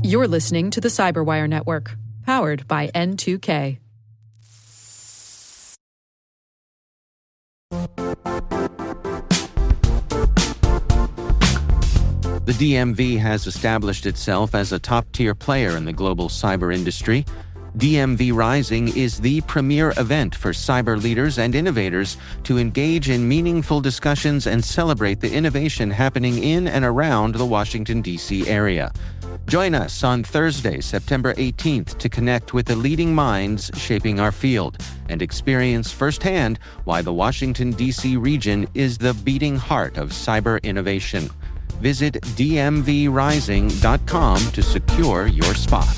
You're listening to the Cyberwire Network, powered by N2K. The DMV has established itself as a top-tier player in the global cyber industry. DMV Rising is the premier event for cyber leaders and innovators to engage in meaningful discussions and celebrate the innovation happening in and around the Washington, D.C. area. Join us on Thursday, September 18th to connect with the leading minds shaping our field and experience firsthand why the Washington, D.C. region is the beating heart of cyber innovation. Visit dmvrising.com to secure your spot.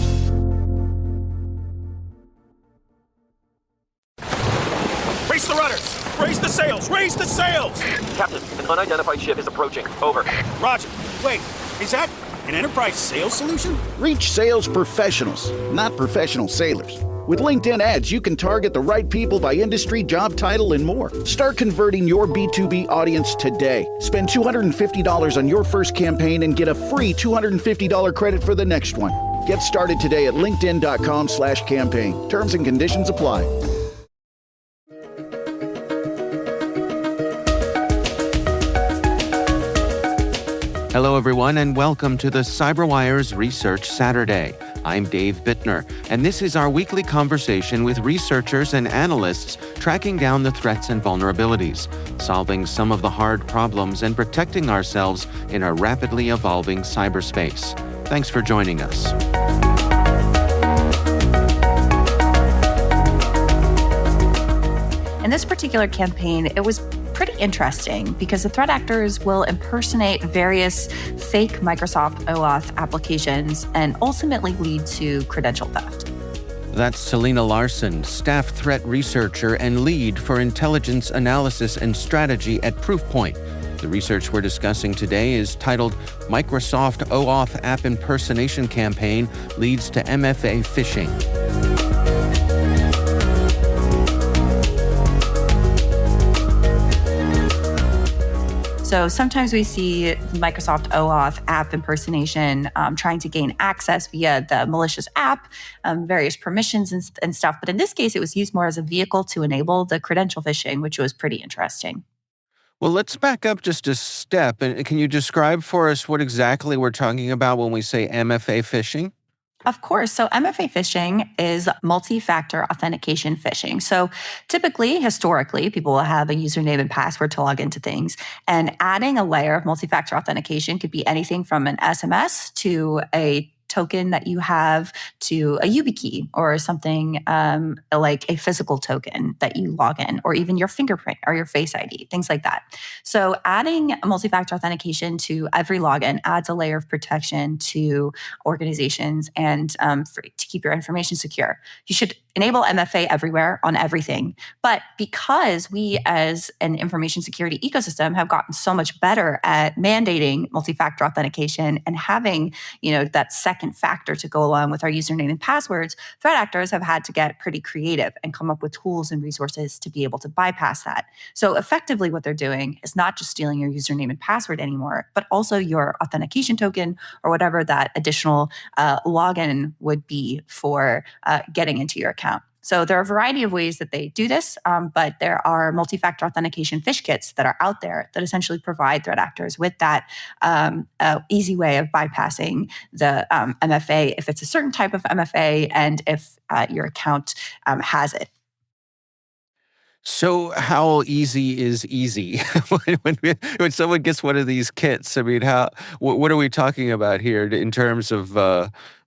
Raise the rudders! Raise the sails! Raise the sails! Captain, an unidentified ship is approaching. Over. Roger. Wait, is that an Enterprise sales solution? Reach sales professionals, not professional sailors. With LinkedIn ads, you can target the right people by industry, job title, and more. Start converting your B2B audience today. Spend $250 on your first campaign and get a free $250 credit for the next one. Get started today at linkedin.com/campaign. Terms and conditions apply. Hello, everyone, and welcome to the CyberWire's Research Saturday. I'm Dave Bittner, and this is our weekly conversation with researchers and analysts tracking down the threats and vulnerabilities, solving some of the hard problems, and protecting ourselves in a rapidly evolving cyberspace. Thanks for joining us. In this particular campaign, it was pretty interesting because the threat actors will impersonate various fake Microsoft OAuth applications and ultimately lead to credential theft. That's Selena Larson, staff threat researcher and lead for intelligence analysis and strategy at Proofpoint. The research we're discussing today is titled Microsoft OAuth App Impersonation Campaign Leads to MFA Phishing. So sometimes we see Microsoft OAuth app impersonation trying to gain access via the malicious app, various permissions and stuff. But in this case, it was used more as a vehicle to enable the credential phishing, which was pretty interesting. Well, let's back up just a step. And can you describe for us what exactly we're talking about when we say MFA phishing? Of course. So MFA phishing is multi-factor authentication phishing. So typically, historically, people will have a username and password to log into things. And adding a layer of multi-factor authentication could be anything from an SMS to a token that you have to a YubiKey or something like a physical token that you log in, or even your fingerprint or your Face ID, things like that. So adding multi-factor authentication to every login adds a layer of protection to organizations and to keep your information secure. You should enable MFA everywhere on everything. But because we as an information security ecosystem have gotten so much better at mandating multi-factor authentication and having, that second factor to go along with our username and passwords, threat actors have had to get pretty creative and come up with tools and resources to be able to bypass that. So effectively what they're doing is not just stealing your username and password anymore, but also your authentication token or whatever that additional login would be for getting into your account. So there are a variety of ways that they do this, but there are multi-factor authentication phish kits that are out there that essentially provide threat actors with that easy way of bypassing the MFA if it's a certain type of MFA and if your account has it. So how easy is easy? when someone gets one of these kits, I mean, what are we talking about here in terms of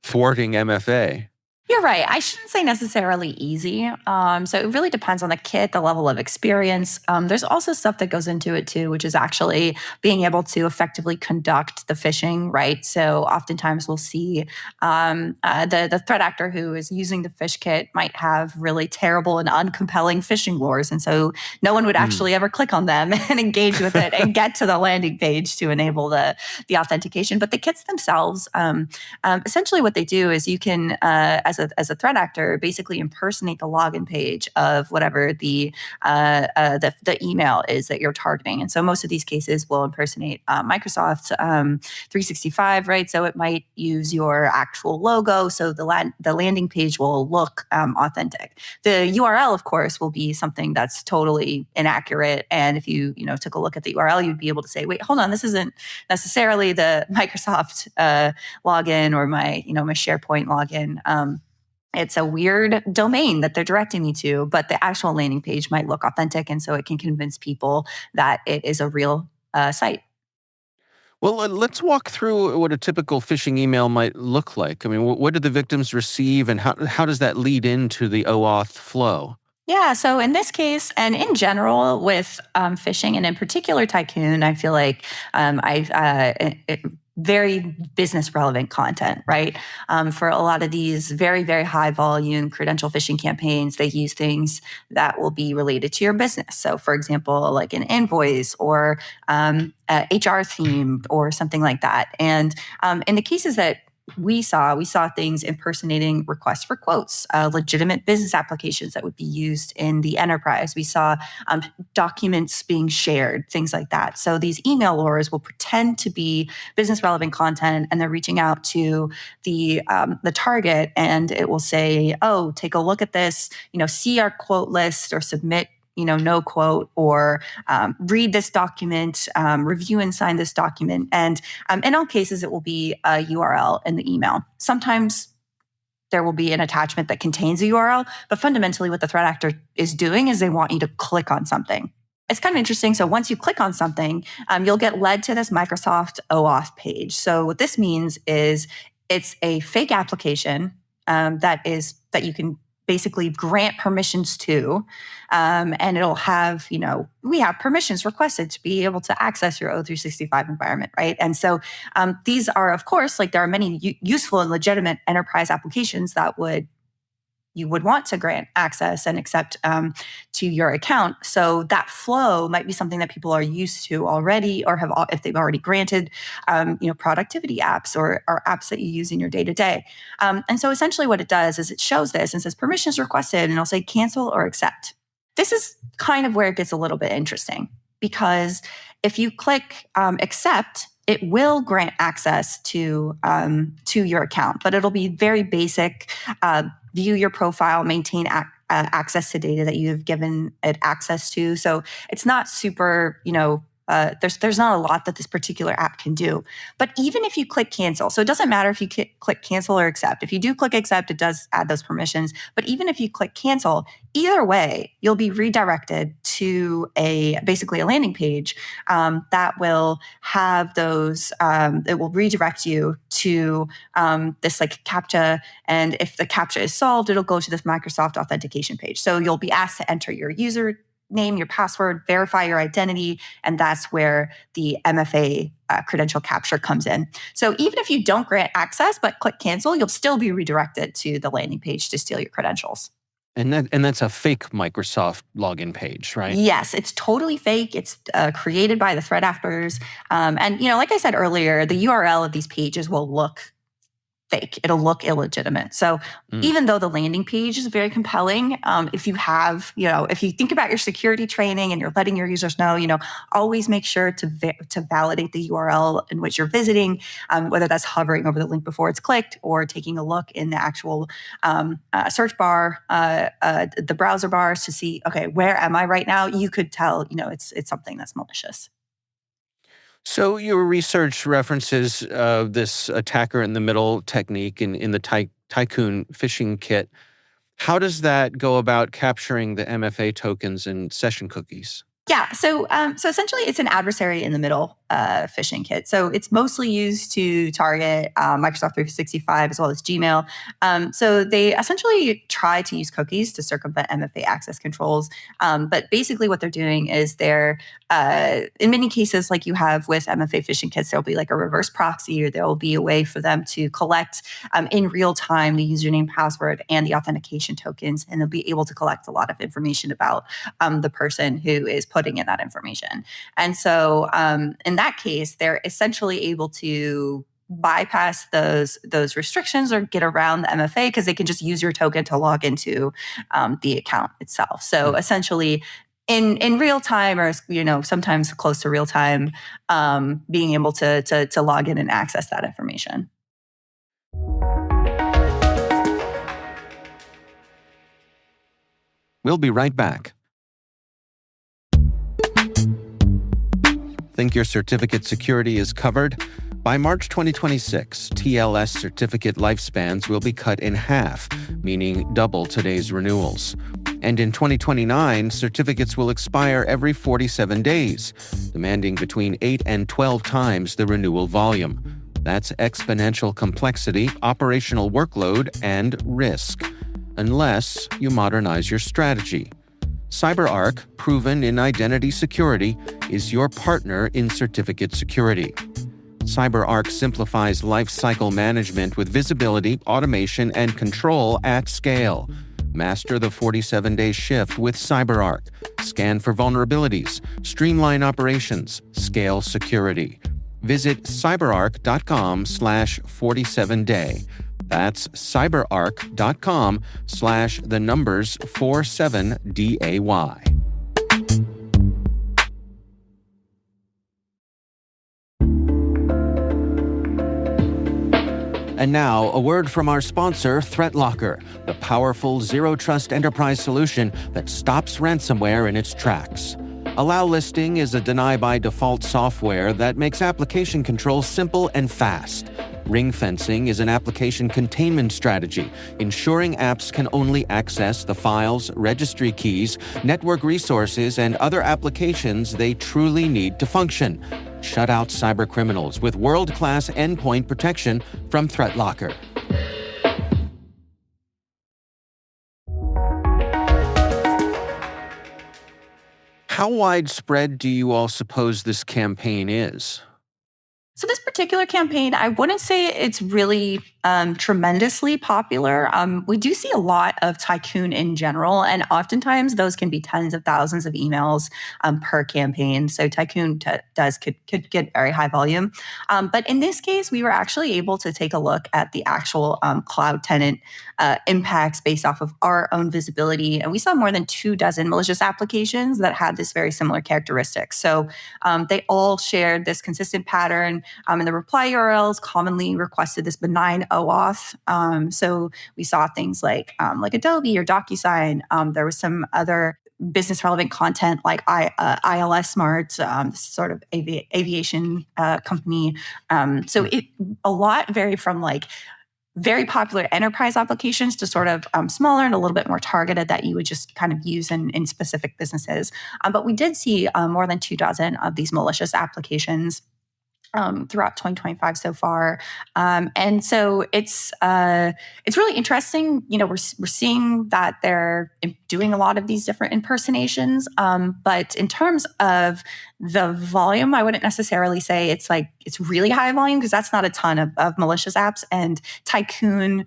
thwarting MFA? You're right. I shouldn't say necessarily easy. So it really depends on the kit, the level of experience. There's also stuff that goes into it too, which is actually being able to effectively conduct the phishing, right? So oftentimes we'll see the threat actor who is using the phish kit might have really terrible and uncompelling phishing lures. And so no one would actually ever click on them and engage with it and get to the landing page to enable the authentication. But the kits themselves, essentially what they do is you can, as as a threat actor, basically impersonate the login page of whatever the email is that you're targeting. And so most of these cases will impersonate Microsoft 365, right? So it might use your actual logo, so the landing page will look authentic. The URL, of course, will be something that's totally inaccurate. And if you took a look at the URL, you'd be able to say, wait, hold on, this isn't necessarily the Microsoft login or my SharePoint login. It's a weird domain that they're directing me to, but the actual landing page might look authentic. And so it can convince people that it is a real site. Well, let's walk through what a typical phishing email might look like. I mean, what do the victims receive, and how does that lead into the OAuth flow? Yeah, so in this case, and in general with phishing, and in particular Tycoon, I feel like very business relevant content, right? For a lot of these very, very high volume credential phishing campaigns, they use things that will be related to your business. So for example, like an invoice or HR theme or something like that. And in the cases that we saw things impersonating requests for quotes, legitimate business applications that would be used in the enterprise. We saw documents being shared, things like that. So these email lures will pretend to be business relevant content, and they're reaching out to the target, and it will say, "Oh, take a look at this. See our quote list or submit." No quote, or read this document, review and sign this document. And in all cases, it will be a URL in the email. Sometimes there will be an attachment that contains a URL, but fundamentally what the threat actor is doing is they want you to click on something. It's kind of interesting. So once you click on something, you'll get led to this Microsoft OAuth page. So what this means is it's a fake application that you can basically grant permissions to, and it'll have, we have permissions requested to be able to access your O365 environment, right? And so these are, of course, there are many useful and legitimate enterprise applications that you would want to grant access and accept to your account. So that flow might be something that people are used to already, or if they've already granted, productivity apps or apps that you use in your day-to-day. And so essentially what it does is it shows this and says permissions requested, and it'll say cancel or accept. This is kind of where it gets a little bit interesting, because if you click accept, it will grant access to your account, but it'll be very basic. View your profile, maintain access to data that you've given it access to. So it's not super, there's not a lot that this particular app can do. But even if you click cancel, so it doesn't matter if you click cancel or accept. If you do click accept, it does add those permissions. But even if you click cancel, either way, you'll be redirected to basically a landing page that will have those, it will redirect you to this CAPTCHA. And if the CAPTCHA is solved, it'll go to this Microsoft authentication page. So you'll be asked to enter your username, your password, verify your identity, and that's where the MFA credential capture comes in. So even if you don't grant access but click cancel, you'll still be redirected to the landing page to steal your credentials. And that's a fake Microsoft login page, right? Yes, it's totally fake. It's created by the threat actors. And like I said earlier, the URL of these pages will look fake. It'll look illegitimate. So even though the landing page is very compelling, if you have, if you think about your security training and you're letting your users know, always make sure to validate the URL in which you're visiting, whether that's hovering over the link before it's clicked or taking a look in the actual search bar, the browser bars to see, okay, where am I right now? You could tell, it's something that's malicious. So your research references this attacker in the middle technique in the Tycoon phishing kit. How does that go about capturing the MFA tokens and session cookies? Yeah, so essentially it's an adversary in the middle phishing kit. So it's mostly used to target Microsoft 365 as well as Gmail. So they essentially try to use cookies to circumvent MFA access controls. But basically what they're doing is they're, in many cases, like you have with MFA phishing kits, there'll be a reverse proxy, or there'll be a way for them to collect in real time the username, password, and the authentication tokens. And they'll be able to collect a lot of information about the person who is putting in that information. And so in that case, they're essentially able to bypass those restrictions or get around the MFA because they can just use your token to log into the account itself. So essentially, in real time, or sometimes close to real time, being able to log in and access that information. We'll be right back. Think your certificate security is covered? By March 2026, TLS certificate lifespans will be cut in half, meaning double today's renewals. And in 2029, certificates will expire every 47 days, demanding between 8 and 12 times the renewal volume. That's exponential complexity, operational workload, and risk. Unless you modernize your strategy. CyberArk, proven in identity security, is your partner in certificate security. CyberArk simplifies lifecycle management with visibility, automation, and control at scale. Master the 47-day shift with CyberArk. Scan for vulnerabilities, streamline operations, scale security. Visit cyberark.com/47day. That's cyberark.com/47day. And now, a word from our sponsor, ThreatLocker, the powerful zero-trust enterprise solution that stops ransomware in its tracks. Allow Listing is a deny-by-default software that makes application control simple and fast. Ring fencing is an application containment strategy, ensuring apps can only access the files, registry keys, network resources, and other applications they truly need to function. Shut out cybercriminals with world-class endpoint protection from ThreatLocker. How widespread do you all suppose this campaign is? So this particular campaign, I wouldn't say it's really tremendously popular. We do see a lot of Tycoon in general, and oftentimes those can be tens of thousands of emails per campaign. So Tycoon could get very high volume. But in this case, we were actually able to take a look at the actual cloud tenant impacts based off of our own visibility. And we saw more than 24 malicious applications that had this very similar characteristic. So they all shared this consistent pattern. In the reply URLs, commonly requested this benign OAuth. So we saw things like Adobe or DocuSign. There was some other business relevant content like ILS Smart, sort of aviation company. So a lot vary from very popular enterprise applications to sort of smaller and a little bit more targeted that you would just kind of use in specific businesses. But we did see more than 24 of these malicious applications throughout 2025 so far. And so it's really interesting. We're seeing that they're doing a lot of these different impersonations. But in terms of the volume, I wouldn't necessarily say it's really high volume, because that's not a ton of malicious apps. And Tycoon,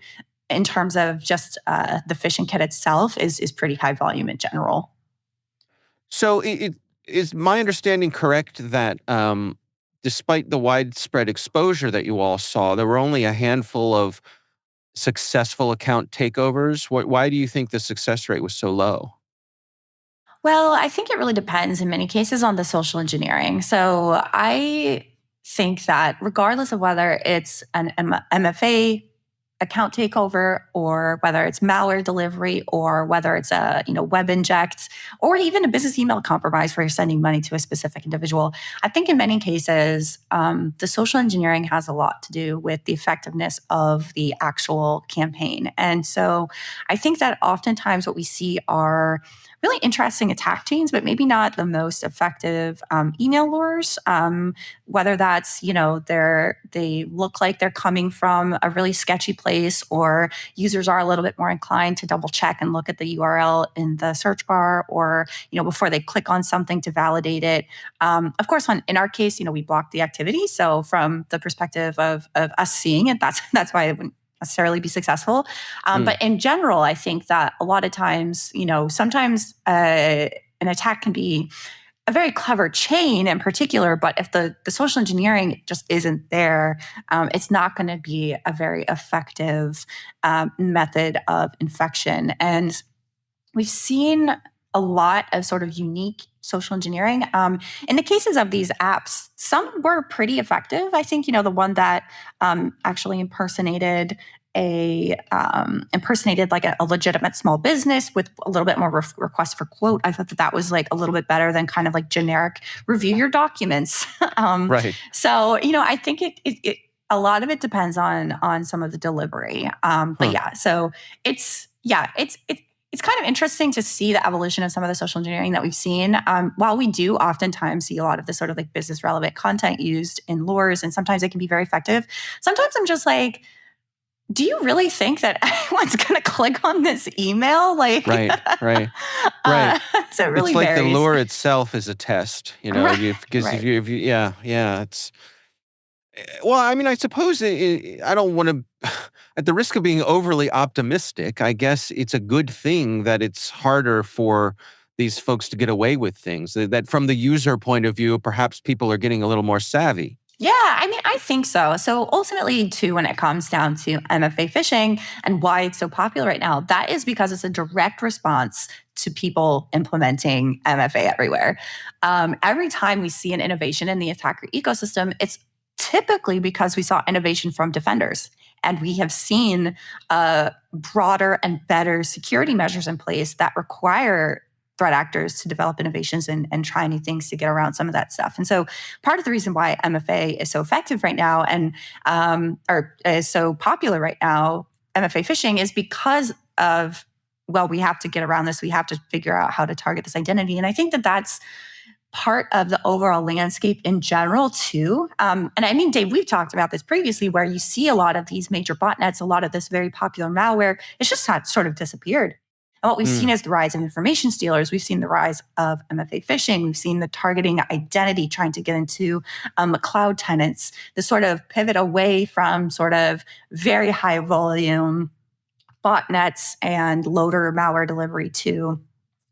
in terms of just the phishing kit itself, is pretty high volume in general. So is my understanding correct that despite the widespread exposure that you all saw, there were only a handful of successful account takeovers? Why do you think the success rate was so low? Well, I think it really depends in many cases on the social engineering. So I think that regardless of whether it's an MFA account takeover, or whether it's malware delivery, or whether it's a web inject, or even a business email compromise where you're sending money to a specific individual, I think in many cases the social engineering has a lot to do with the effectiveness of the actual campaign. And so I think that oftentimes what we see are really interesting attack teams, but maybe not the most effective email lures. Whether that's they look like they're coming from a really sketchy place, or users are a little bit more inclined to double check and look at the URL in the search bar, or before they click on something to validate it. Of course, in our case, we block the activity. So from the perspective of us seeing it, that's why it wouldn't necessarily be successful. But in general, I think that a lot of times, sometimes an attack can be a very clever chain in particular, but if the social engineering just isn't there, it's not going to be a very effective method of infection. And we've seen a lot of sort of unique social engineering. In the cases of these apps, some were pretty effective. I think, the one that actually impersonated like a legitimate small business with a little bit more request for quote. I thought that was like a little bit better than kind of like generic review your documents. Right. So, I think it a lot of it depends on some of the delivery. But yeah, so it's kind of interesting to see the evolution of some of the social engineering that we've seen. While we do oftentimes see a lot of the sort of like business relevant content used in lures, and sometimes it can be very effective. Sometimes I'm just like, do you really think that anyone's going to click on this email? Like, right. So it really it's like varies. the lure itself is a test, Right. because Right. if you, it's. Well, I mean, I suppose I don't want to, at the risk of being overly optimistic, I guess it's a good thing that it's harder for these folks to get away with things. That from the user point of view, perhaps people are getting a little more savvy. Yeah, I mean, I think so. So ultimately, too, when it comes down to MFA phishing and why it's so popular right now, that is because it's a direct response to people implementing MFA everywhere. Every time we see an innovation in the attacker ecosystem, it's typically because we saw innovation from defenders. And we have seen broader and better security measures in place that require threat actors to develop innovations and try new things to get around some of that stuff. And so part of the reason why MFA is so effective right now and or is so popular right now, MFA phishing, is because of, well, we have to get around this. We have to figure out how to target this identity. And I think that that's part of the overall landscape in general too. And I mean, Dave, we've talked about this previously, where you see a lot of these major botnets, a lot of this very popular malware, it's just sort of disappeared. And what we've seen is the rise of information stealers. We've seen the rise of MFA phishing. We've seen the targeting identity, trying to get into cloud tenants, the sort of pivot away from sort of very high volume botnets and loader malware delivery to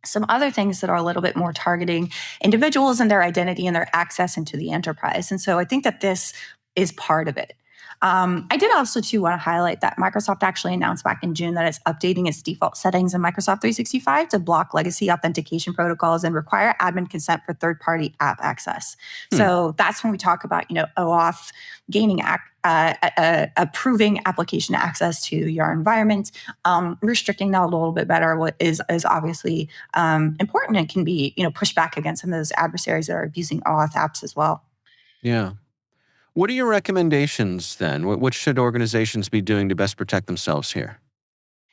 some other things that are a little bit more targeting individuals and their identity and their access into the enterprise. And so I think that this is part of it. I did also, too, want to highlight that Microsoft actually announced back in June that it's updating its default settings in Microsoft 365 to block legacy authentication protocols and require admin consent for third-party app access. So that's when we talk about, OAuth gaining approving application access to your environment, restricting that a little bit better. What is obviously important and can be, pushed back against some of those adversaries that are abusing OAuth apps as well. Yeah. What are your recommendations then? What should organizations be doing to best protect themselves here?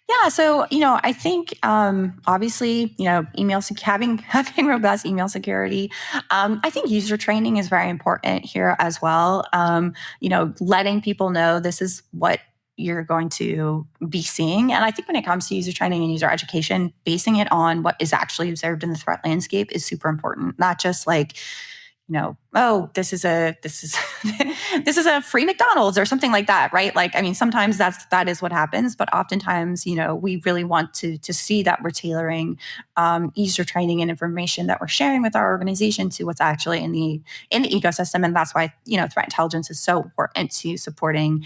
Yeah, so I think obviously having robust email security. I think user training is very important here as well. Letting people know this is what you're going to be seeing, and I think when it comes to user training and user education, basing it on what is actually observed in the threat landscape is super important. Not just like, this is a this is a free McDonald's or something like that, right? Like, I mean, sometimes that is what happens, but oftentimes, we really want to see that we're tailoring user training and information that we're sharing with our organization to what's actually in the ecosystem, and that's why threat intelligence is so important to supporting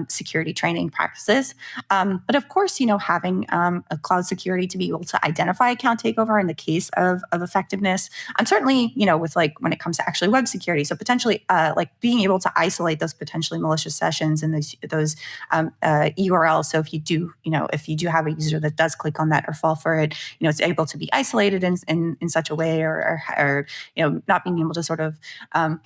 security training practices. But of course, having a cloud security to be able to identify account takeover in the case of effectiveness. I'm certainly with like when it comes to actually web security. So potentially like being able to isolate those potentially malicious sessions and those URLs. So if you do have a user that does click on that or fall for it, it's able to be isolated in such a way or not being able to sort of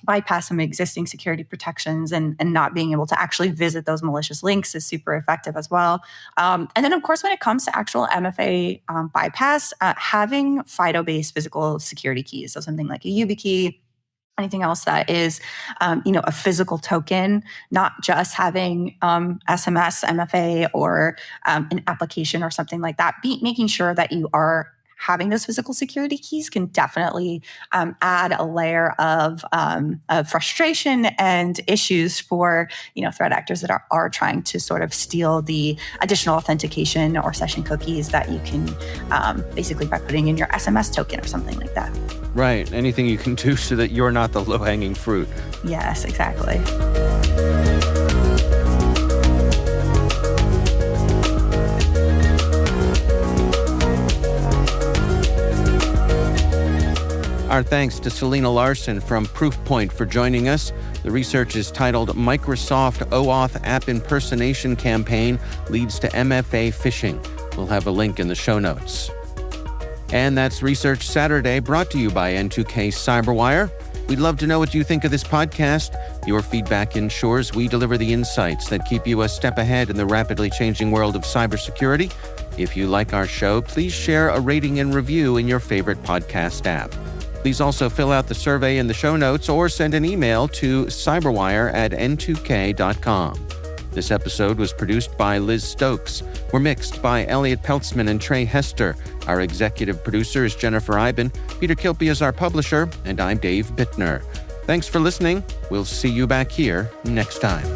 bypass some existing security protections and not being able to actually visit those malicious links is super effective as well. And then of course, when it comes to actual MFA bypass, having FIDO-based physical security keys. So something like a YubiKey, anything else that is, a physical token, not just having SMS, MFA, or an application or something like that. Making sure that you are having those physical security keys can definitely add a layer of frustration and issues for threat actors that are trying to sort of steal the additional authentication or session cookies that you can basically by putting in your SMS token or something like that. Right. Anything you can do so that you're not the low-hanging fruit. Yes, exactly. Our thanks to Selena Larson from Proofpoint for joining us. The research is titled Microsoft OAuth App Impersonation Campaign Leads to MFA Phishing. We'll have a link in the show notes. And that's Research Saturday, brought to you by N2K Cyberwire. We'd love to know what you think of this podcast. Your feedback ensures we deliver the insights that keep you a step ahead in the rapidly changing world of cybersecurity. If you like our show, please share a rating and review in your favorite podcast app. Please also fill out the survey in the show notes or send an email to cyberwire@n2k.com. This episode was produced by Liz Stokes. We're mixed by Elliot Peltzman and Trey Hester. Our executive producer is Jennifer Iben. Peter Kilpie is our publisher, and I'm Dave Bittner. Thanks for listening. We'll see you back here next time.